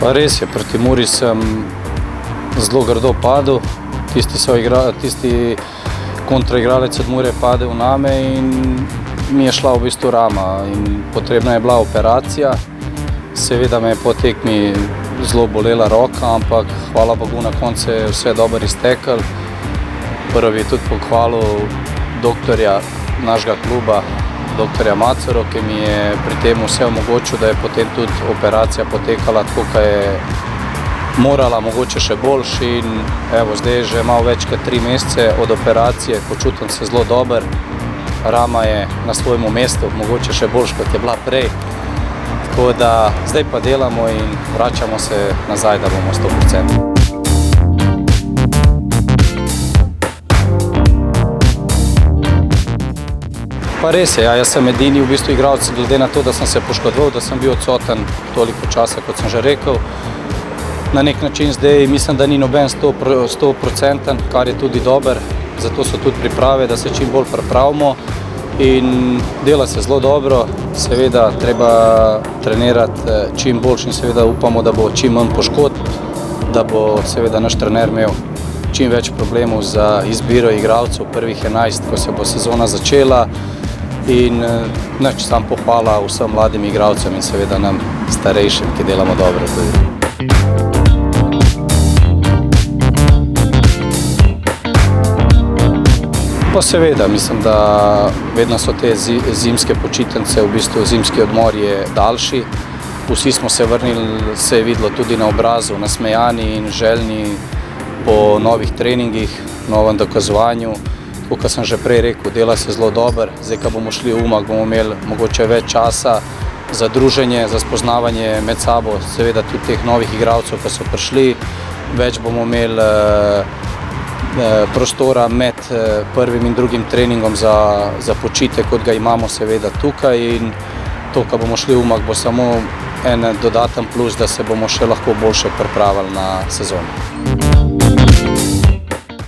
Pa res je, proti Muri sem zelo grdo padel, tisti kontraigralec od Mure je padel name in mi je šla v bistvu rama in potrebna je bila operacija. Seveda me je po tekmi zelo bolela roka, ampak hvala Bogu na koncu je vse dobro izteklo. Prvi je tudi pohvalil doktorja našega kluba, doktorja Macero, ki mi je pri tem vse omogočil, da je potem tudi operacija potekala tako, kot je morala, mogoče še boljši in evo, zdaj je že malo več kot 3 mesece od operacije, počutim se zelo dober, rama je na svojem mestu, mogoče še boljš, kot je bila prej. Tako da zdaj pa delamo in vračamo se nazaj, da bomo 100%. Pa res je, jaz sem edini v bistvu igralec, glede na to, da sem se poškodoval, da sem bil odsoten toliko časa, kot sem že rekel. Na nek način zdaj mislim, da ni noben 100%, kar je tudi dober, zato so tudi priprave, da se čim bolj pripravimo in dela se zelo dobro. Seveda treba trenirati čim boljši in seveda upamo, da bo čim manj poškodb, da bo seveda naš trener imel čim več problemov za izbiro igralcev prvih 11, ko se bo sezona začela. In nič, sam pohvala vsem mladim igralcem in seveda nam starejšim, ki delamo dobro tudi. Pa seveda, mislim, da vedno so te zimske počitnice, v bistvu zimski odmor je daljši. Vsi smo se vrnili, se je videlo tudi na obrazu, nasmejani in željni po novih treningih, novem dokazovanju. Kot sem že prej rekel, dela se zelo dobro. Zdaj, ko bomo šli v Umag, bomo imeli mogoče več časa za druženje, za spoznavanje med sabo, seveda tudi teh novih igralcev, ki so prišli. Več bomo imeli prostora med prvim in drugim treningom za počitek, kot ga imamo seveda tukaj. In to, ko bomo šli v Umag, bo samo en dodaten plus, da se bomo še lahko boljše pripravili na sezono.